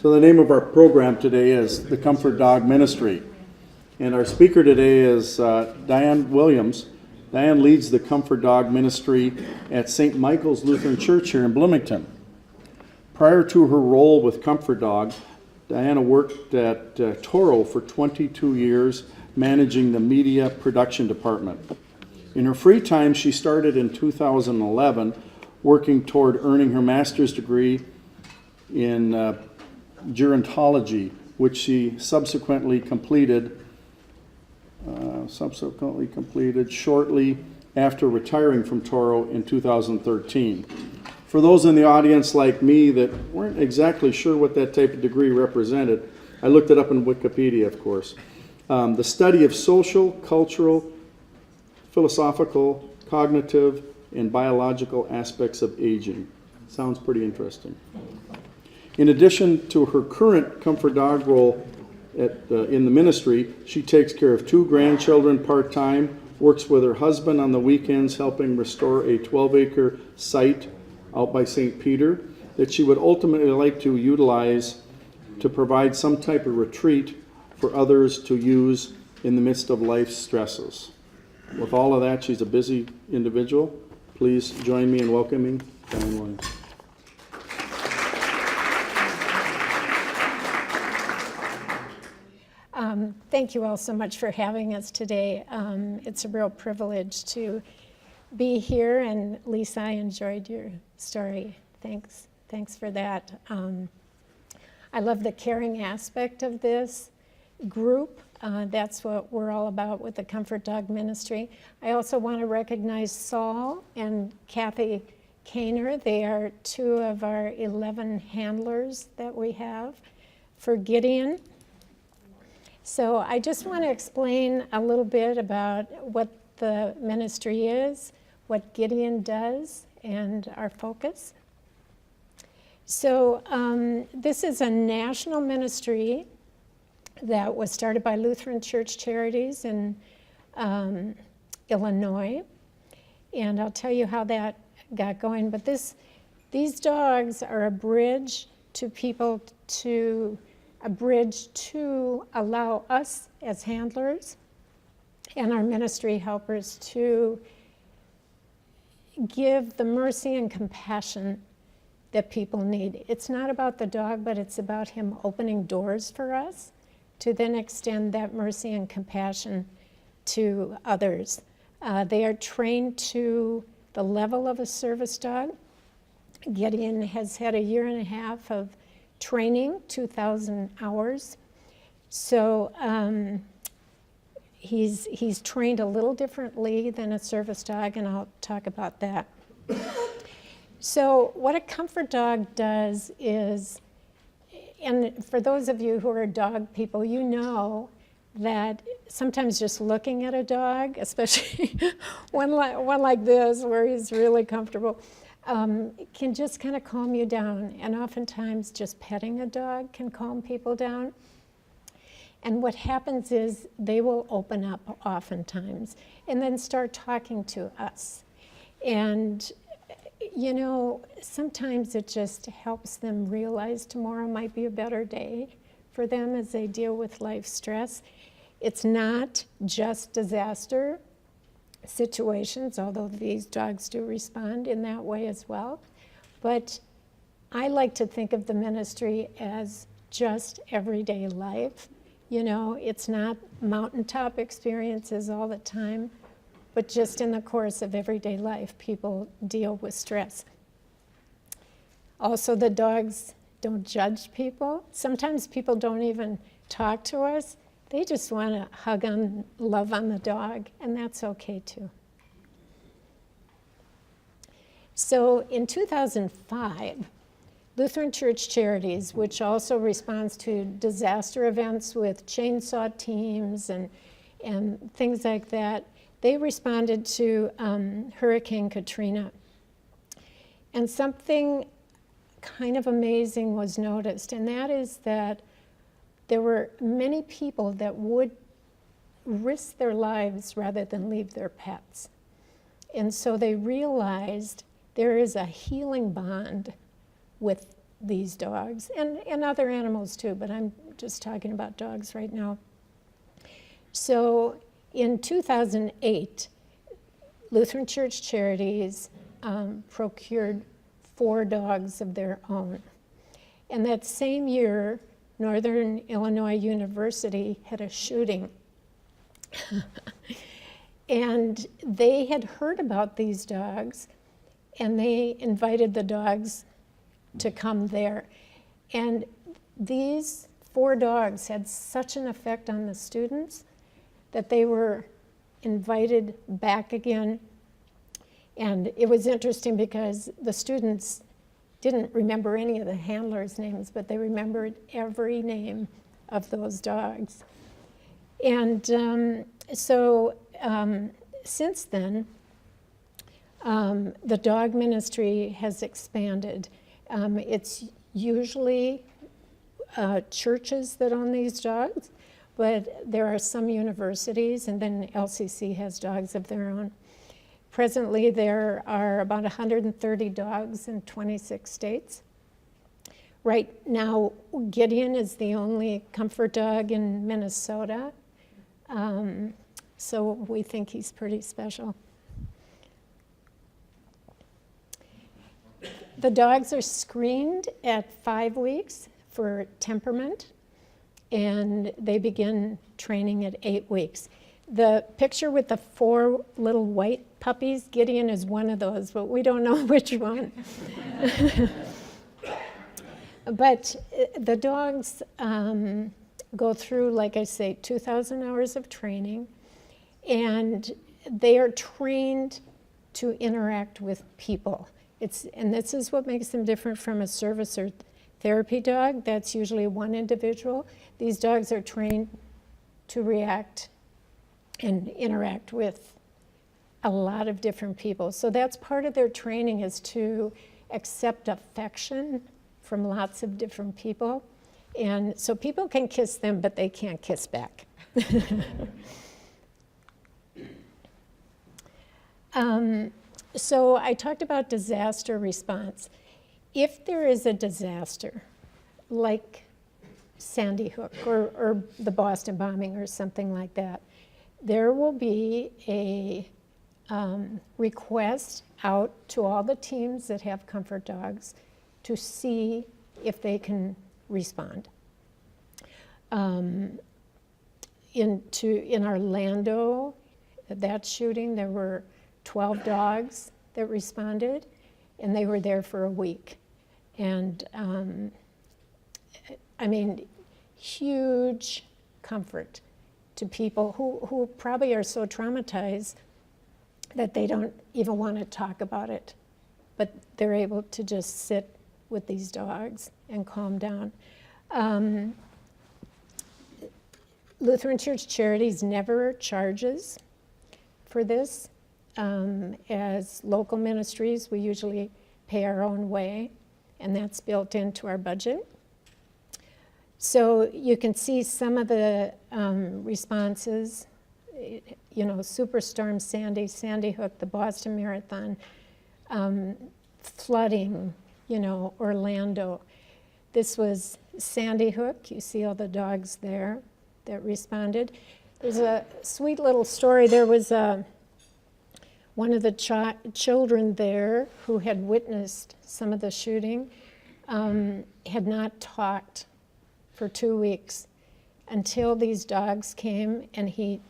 So the name of our program today is the Comfort Dog Ministry. And our speaker today is Dianne Williams. Diane leads the Comfort Dog Ministry at St. Michael's Lutheran Church here in Bloomington. Prior to her role with Comfort Dog, Diana worked at Toro for 22 years, managing the media production department. In her free time, she started in 2011, working toward earning her master's degree in Gerontology, which she subsequently completed shortly after retiring from Toro in 2013. For those in the audience like me that weren't exactly sure what that type of degree represented, I looked it up in Wikipedia, of course. The study of social, cultural, philosophical, cognitive, and biological aspects of aging. Sounds pretty interesting. In addition to her current Comfort Dog role in the ministry, she takes care of 2 grandchildren part-time, works with her husband on the weekends, helping restore a 12-acre site out by St. Peter that she would ultimately like to utilize to provide some type of retreat for others to use in the midst of life's stresses. With all of that, she's a busy individual. Please join me in welcoming Dianne Williams. Thank you all so much for having us today. It's a real privilege to be here, and Lisa, I enjoyed your story. Thanks for that. I love the caring aspect of this group. That's what we're all about with the Comfort Dog Ministry. I also want to recognize Saul and Kathy Kainer. They are 2 of our 11 handlers that we have for Gideon. So I just want to explain a little bit about what the ministry is, what Gideon does, and our focus. So this is a national ministry that was started by Lutheran Church Charities in Illinois. And I'll tell you how that got going. But these dogs are a bridge to allow us as handlers and our ministry helpers to give the mercy and compassion that people need. It's not about the dog, but it's about him opening doors for us to then extend that mercy and compassion to others. They are trained to the level of a service dog. Gideon has had 1.5 years of training, 2,000 hours. So he's trained a little differently than a service dog, and I'll talk about that. So what a comfort dog does is, and for those of you who are dog people, you know that sometimes just looking at a dog, especially one like this where he's really comfortable, can just kind of calm you down. And oftentimes just petting a dog can calm people down. And what happens is they will open up oftentimes and then start talking to us. And you know, sometimes it just helps them realize tomorrow might be a better day for them as they deal with life stress. It's not just disaster situations, although these dogs do respond in that way as well. But I like to think of the ministry as just everyday life. You know, it's not mountaintop experiences all the time, but just in the course of everyday life, people deal with stress. Also, the dogs don't judge people. Sometimes people don't even talk to us. They just want to hug on, love on the dog, and that's okay too. So in 2005, Lutheran Church Charities, which also responds to disaster events with chainsaw teams and things like that, they responded to Hurricane Katrina. And something kind of amazing was noticed, and that is that there were many people that would risk their lives rather than leave their pets. And so they realized there is a healing bond with these dogs, and other animals too, but I'm just talking about dogs right now. So in 2008, Lutheran Church Charities procured 4 dogs of their own. And that same year, Northern Illinois University had a shooting. And they had heard about these dogs, and they invited the dogs to come there. And these 4 dogs had such an effect on the students that they were invited back again. And it was interesting because the students didn't remember any of the handlers' names, but they remembered every name of those dogs. And since then, the dog ministry has expanded. It's usually churches that own these dogs, but there are some universities, and then LCC has dogs of their own. Presently, there are about 130 dogs in 26 states. Right now, Gideon is the only comfort dog in Minnesota, so we think he's pretty special. The dogs are screened at 5 weeks for temperament, and they begin training at 8 weeks. The picture with the 4 little white puppies, Gideon is one of those, but we don't know which one. But the dogs go through, like I say, 2,000 hours of training, and they are trained to interact with people. And this is what makes them different from a service or therapy dog. That's usually one individual. These dogs are trained to react and interact with a lot of different people. So that's part of their training, is to accept affection from lots of different people. And so people can kiss them, but they can't kiss back. So I talked about disaster response. If there is a disaster, like Sandy Hook or the Boston bombing or something like that, there will be a request out to all the teams that have comfort dogs to see if they can respond. In Orlando, that shooting, there were 12 dogs that responded, and they were there for a week. And I mean, huge comfort to people who probably are so traumatized that they don't even want to talk about it, but they're able to just sit with these dogs and calm down. Lutheran Church Charities never charges for this. As local ministries, we usually pay our own way, and that's built into our budget. So you can see some of the responses, you know, Superstorm Sandy, Sandy Hook, the Boston Marathon, flooding, you know, Orlando. This was Sandy Hook. You see all the dogs there that responded. There's a sweet little story. There was one of the children there who had witnessed some of the shooting, had not talked for 2 weeks until these dogs came, and he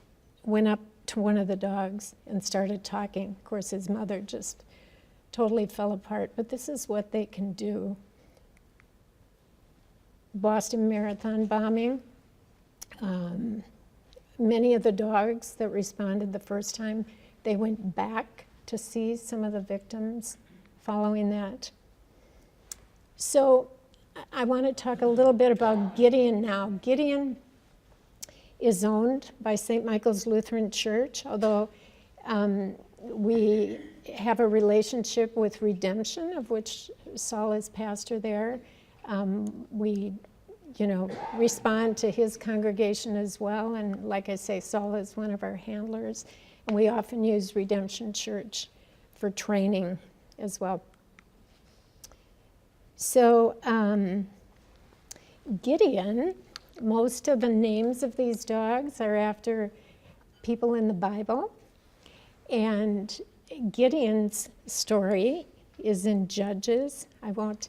went up to one of the dogs and started talking. Of course, his mother just totally fell apart, but this is what they can do. Boston Marathon bombing, many of the dogs that responded the first time, they went back to see some of the victims following that. So I want to talk a little bit about Gideon now. Gideon is owned by St. Michael's Lutheran Church, although we have a relationship with Redemption, of which Saul is pastor there. We, you know, respond to his congregation as well, and like I say, Saul is one of our handlers, and we often use Redemption Church for training as well. So Gideon, most of the names of these dogs are after people in the Bible. And Gideon's story is in Judges. I won't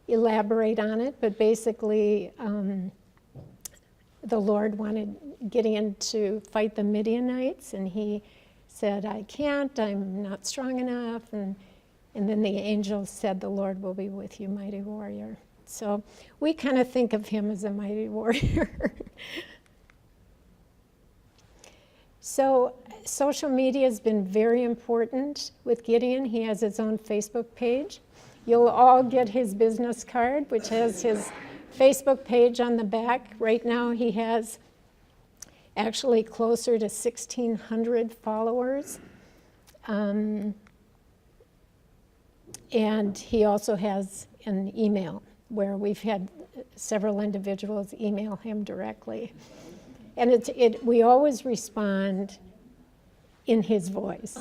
elaborate on it, but basically the Lord wanted Gideon to fight the Midianites, and he said, I can't, I'm not strong enough. And then the angel said, the Lord will be with you, mighty warrior. So we kind of think of him as a mighty warrior. So social media has been very important with Gideon. He has his own Facebook page. You'll all get his business card, which has his Facebook page on the back. Right now he has actually closer to 1,600 followers. And he also has an email where we've had several individuals email him directly. And we always respond in his voice.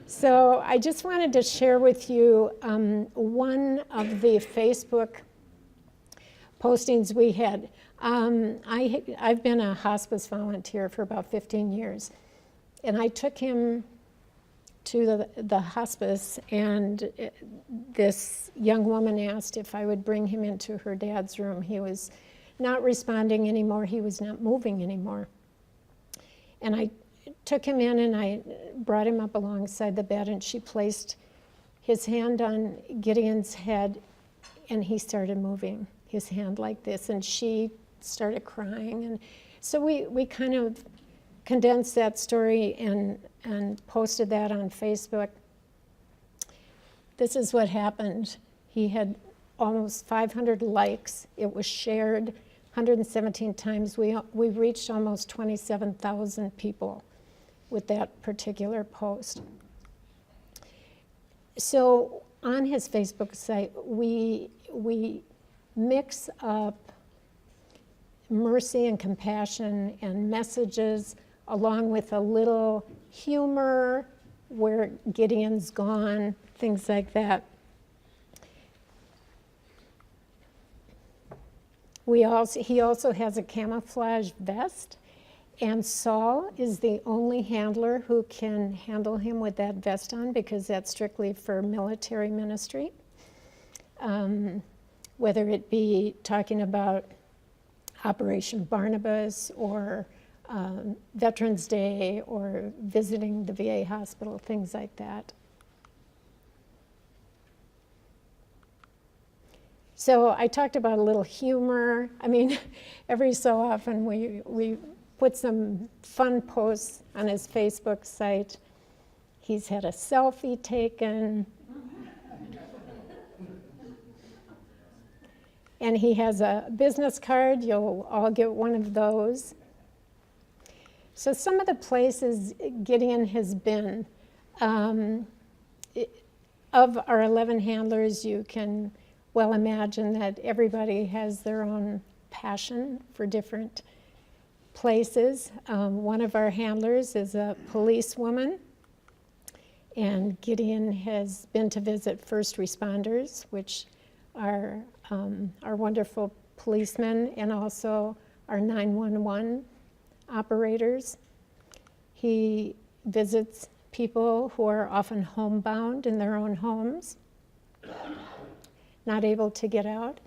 So I just wanted to share with you one of the Facebook postings we had. I've been a hospice volunteer for about 15 years, and I took him to the hospice, and this young woman asked if I would bring him into her dad's room. He was not responding anymore. He was not moving anymore. And I took him in and I brought him up alongside the bed, and she placed his hand on Gideon's head, and he started moving his hand like this, and she started crying. And so we kind of condensed that story and posted that on Facebook. This is what happened. He had almost 500 likes. It was shared 117 times. We reached almost 27,000 people with that particular post. So on his Facebook site, we mix up mercy and compassion and messages along with a little humor where Gideon's gone, things like that. He also has a camouflage vest, and Saul is the only handler who can handle him with that vest on, because that's strictly for military ministry. Whether it be talking about Operation Barnabas or Veterans Day or visiting the VA hospital, things like that. So I talked about a little humor. I mean, every so often we put some fun posts on his Facebook site. He's had a selfie taken. And he has a business card. You'll all get one of those. So some of the places Gideon has been, of our 11 handlers, you can well imagine that everybody has their own passion for different places. One of our handlers is a policewoman, and Gideon has been to visit first responders, which are our wonderful policemen, and also our 911 operators. He visits people who are often homebound in their own homes, not able to get out.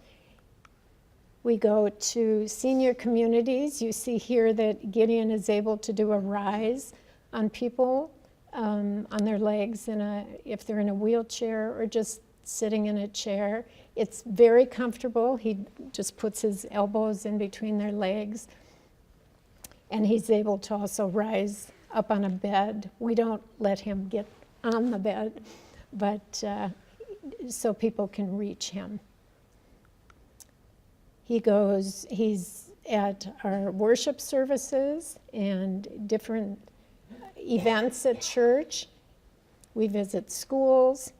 We go to senior communities. You see here that Gideon is able to do a rise on people on their legs if they're in a wheelchair or just sitting in a chair. It's very comfortable. He just puts his elbows in between their legs, and he's able to also rise up on a bed. We don't let him get on the bed, but so people can reach him. He's at our worship services and different events at church. We visit schools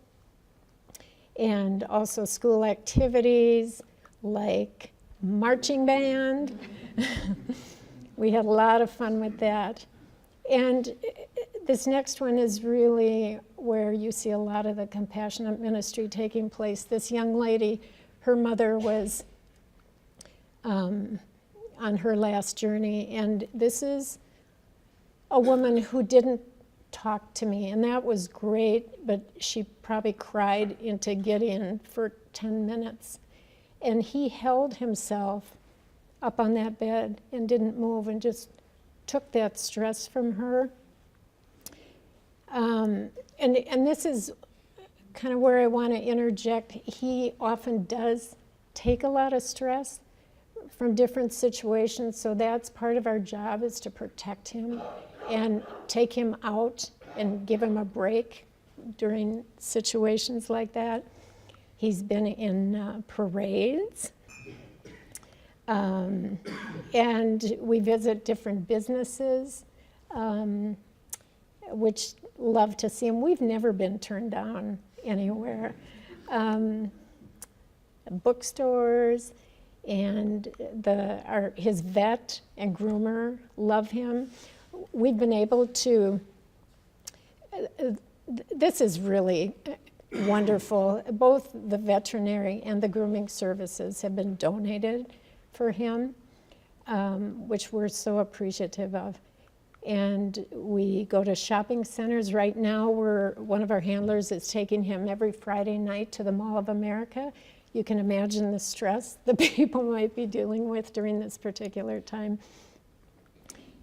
and also school activities like marching band. We had a lot of fun with that. And this next one is really where you see a lot of the compassionate ministry taking place. This young lady, her mother was on her last journey, and this is a woman who didn't talk to me, and that was great, but she probably cried into Gideon for 10 minutes. And he held himself up on that bed and didn't move and just took that stress from her. And this is kind of where I want to interject. He often does take a lot of stress from different situations, so that's part of our job, is to protect him and take him out and give him a break during situations like that. He's been in parades, and we visit different businesses, which love to see him. We've never been turned down anywhere. Bookstores, and his vet and groomer love him. We've been able to, this is really wonderful. Both the veterinary and the grooming services have been donated for him, which we're so appreciative of. And we go to shopping centers. Right now, one of our handlers is taking him every Friday night to the Mall of America. You can imagine the stress that people might be dealing with during this particular time.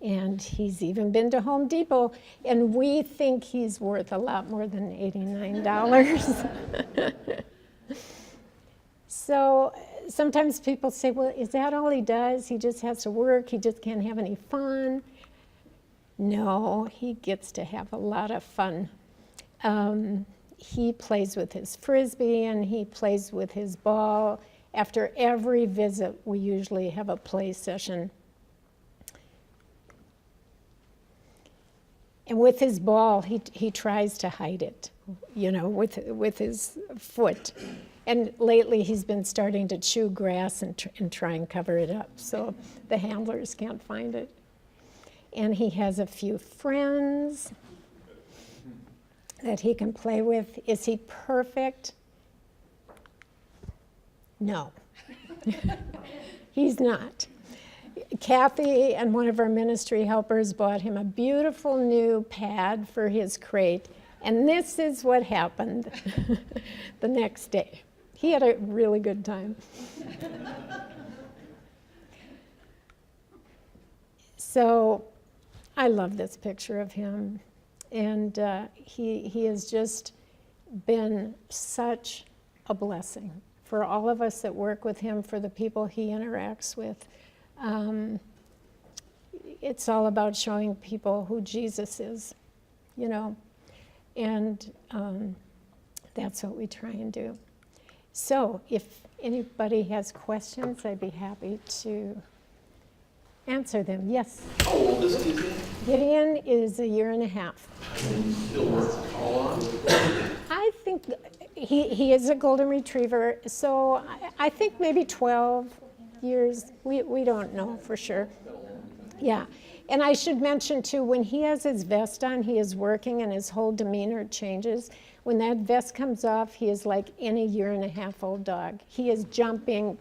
And he's even been to Home Depot, and we think he's worth a lot more than $89. So sometimes people say, well, is that all he does? He just has to work, he just can't have any fun. No, he gets to have a lot of fun. He plays with his Frisbee and he plays with his ball. After every visit, we usually have a play session. And with his ball, he tries to hide it, with his foot. And lately, he's been starting to chew grass and try and cover it up, so the handlers can't find it. And he has a few friends that he can play with. Is he perfect? No. He's not. Kathy and one of our ministry helpers bought him a beautiful new pad for his crate, and this is what happened the next day. He had a really good time. So I love this picture of him, and he has just been such a blessing for all of us that work with him, for the people he interacts with. It's all about showing people who Jesus is, and that's what we try and do. So if anybody has questions, I'd be happy to answer them. Yes? How old is Gideon? Gideon is 1.5 years. He'll work how long? I think he is a golden retriever, so I think maybe 12 years. We don't know for sure. Yeah. And I should mention too, when he has his vest on, he is working and his whole demeanor changes. When that vest comes off, he is like any 1.5-year-old dog. He is jumping,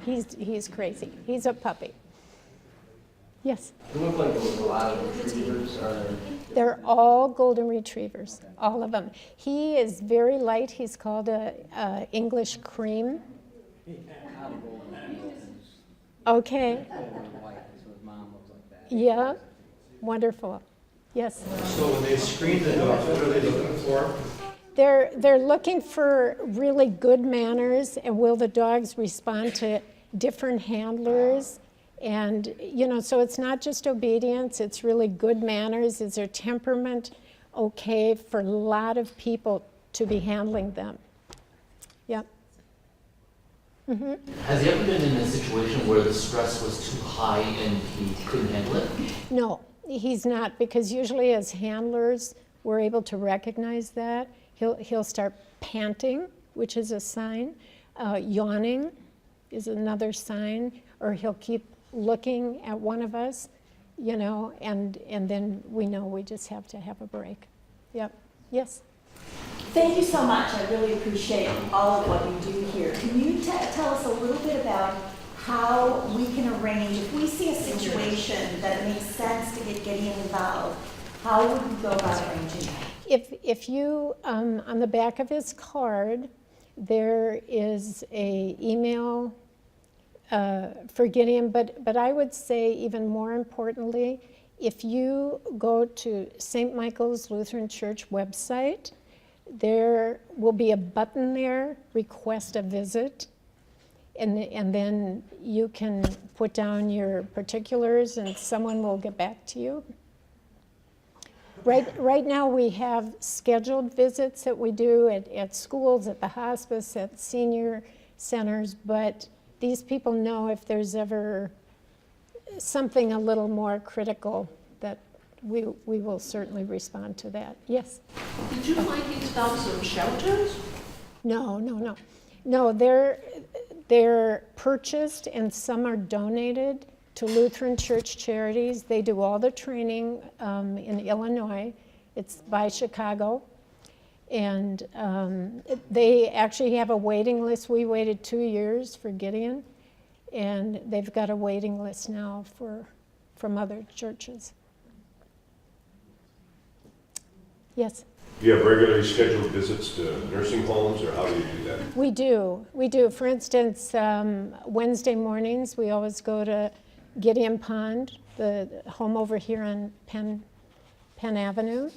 he's crazy. He's a puppy. Yes? They look like a lot of retrievers are. They're all golden retrievers, all of them. He is very light. He's called a English cream. Okay. Yeah, wonderful. Yes. So when they screen the dogs, what are they looking for? They're looking for really good manners, and will the dogs respond to different handlers? And, so it's not just obedience, it's really good manners. Is their temperament okay for a lot of people to be handling them? Yep. Mm-hmm. Has he ever been in a situation where the stress was too high and he couldn't handle it? No, he's not, because usually as handlers, we're able to recognize that. He'll start panting, which is a sign. Yawning is another sign, or he'll keep looking at one of us, and then we know we just have to have a break. Yep. Yes? Thank you so much. I really appreciate all of what you do here. Can you tell us a little bit about how we can arrange, if we see a situation that it makes sense to get Gideon involved, how would we go about arranging that? If you, on the back of his card, there is a email for Gideon, but I would say even more importantly, if you go to St. Michael's Lutheran Church website, there will be a button there, request a visit, and then you can put down your particulars and someone will get back to you. Right now we have scheduled visits that we do at schools, at the hospice, at senior centers, but these people know if there's ever something a little more critical that we will certainly respond to that. Yes? Did you find these found some shelters? No, they're purchased and some are donated to Lutheran Church Charities. They do all the training in Illinois. It's by Chicago. And they actually have a waiting list. We waited 2 years for Gideon, and they've got a waiting list now from other churches. Yes? Do you have regularly scheduled visits to nursing homes, or how do you do that? We do. For instance, Wednesday mornings, we always go to Gideon Pond, the home over here on Penn Avenue.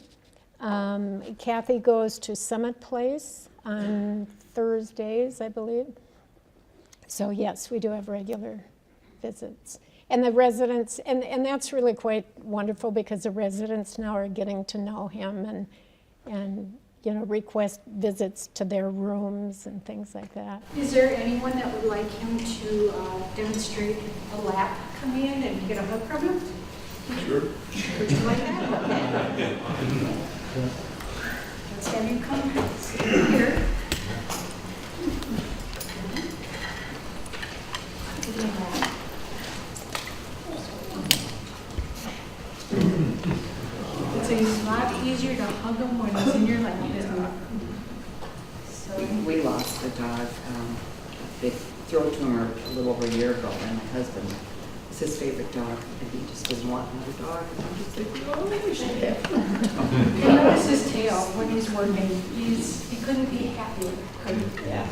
Kathy goes to Summit Place on Thursdays, I believe. So yes, we do have regular visits. And the residents, and that's really quite wonderful because the residents now are getting to know him and you know, request visits to their rooms and things like that. Is there anyone that would like him to demonstrate a lap command and get a hug from him? Sure. Would you like that? Okay. Let's have you come here. It's a lot easier to hug him when he's in your lap, isn't it? So We lost the dog. They threw it to him a little over a year ago, and my husband, it's his favorite dog, and he just doesn't want another dog. And I'm just like, oh, you should have another dog. I notice his tail when he's working. He couldn't be happier. Yeah.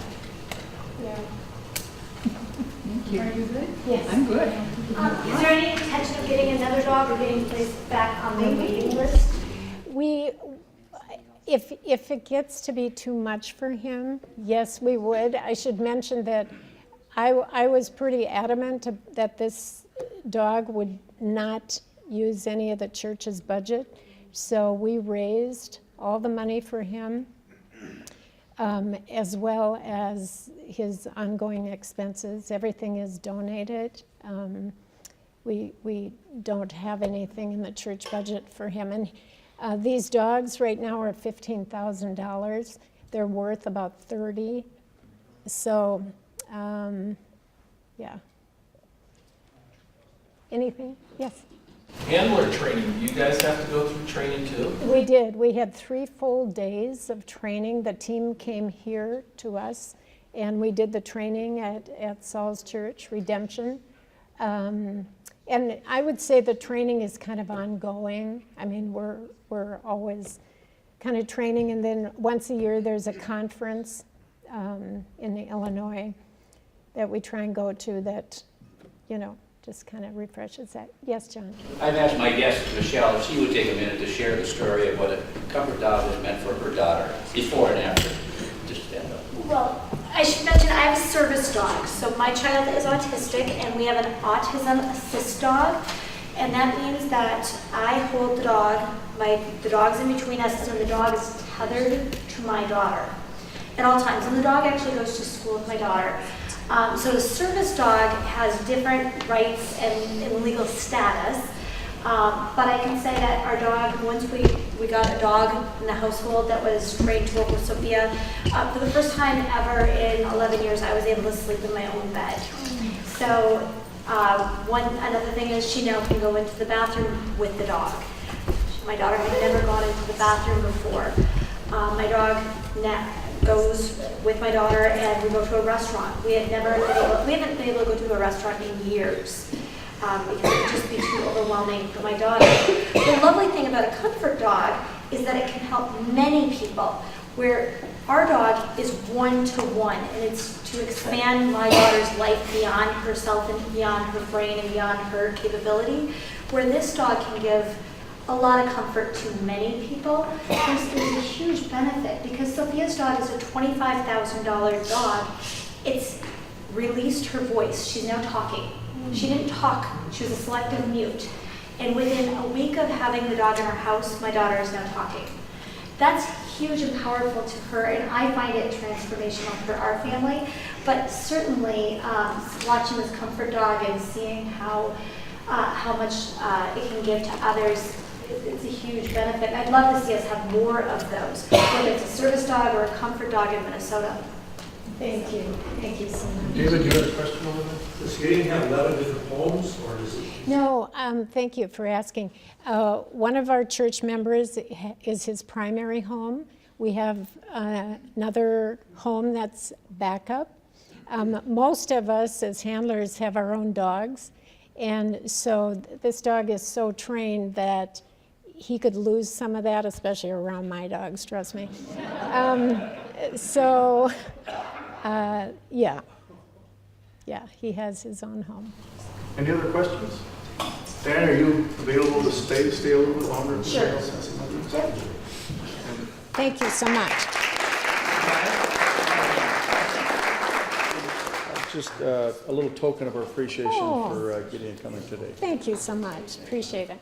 Thank you. Are you good? Yes. I'm good. Is there any intention of getting another dog or getting placed back on the waiting list? If it gets to be too much for him, yes, we would. I should mention that I was pretty adamant that this dog would not use any of the church's budget, so we raised all the money for him, as well as his ongoing expenses. Everything is donated. We don't have anything in the church budget for him. And these dogs right now are $15,000. They're worth about $30,000. So, yeah. Anything? Yes. Handler training, do you guys have to go through training too? We did. We had 3 full days of training. The team came here to us, and we did the training at Saul's Church, Redemption. And I would say the training is kind of ongoing. I mean, we're always kind of training, and then once a year there's a conference in Illinois that we try and go to that, you know, just kind of refreshes that. Yes, John? I've asked my guest, Michelle, if she would take a minute to share the story of what a comfort dog has meant for her daughter, before and after. Just stand up. Well, I should mention I have a service dog. So my child is autistic, and we have an autism assist dog. And that means that I hold the dog, the dog's in between us, and the dog is tethered to my daughter at all times. And the dog actually goes to school with my daughter. So the service dog has different rights and legal status. But I can say that our dog, once we got a dog in the household that was trained to work with Sophia, for the first time ever in 11 years, I was able to sleep in my own bed. So another thing is she now can go into the bathroom with the dog. My daughter had never gone into the bathroom before. My dog goes with my daughter and we go to a restaurant. We haven't been able to go to a restaurant in years because it would just be too overwhelming for my daughter. The lovely thing about a comfort dog is that it can help many people, where our dog is one-to-one, and it's to expand my daughter's life beyond herself and beyond her brain and beyond her capability, where this dog can give a lot of comfort to many people. There's a huge benefit because Sophia's dog is a $25,000 dog. It's released her voice. She's now talking. She didn't talk. She was a selective mute. And within a week of having the dog in our house, my daughter is now talking. That's huge and powerful to her, and I find it transformational for our family. But certainly, watching this comfort dog and seeing how much it can give to others, it's a huge benefit. I'd love to see us have more of those, whether it's a service dog or a comfort dog in Minnesota. Thank you. Thank you so much. David, you had a question over there? Does Gideon have 11 different homes, or does it? No, thank you for asking. One of our church members is his primary home. We have another home that's backup. Most of us as handlers have our own dogs, and so this dog is so trained that he could lose some of that, especially around my dogs, trust me. Yeah, he has his own home. Any other questions? Dan, are you available to stay a little bit longer? Sure. Thank you so much. Just a little token of our appreciation for Gideon coming today. Thank you so much. Appreciate it.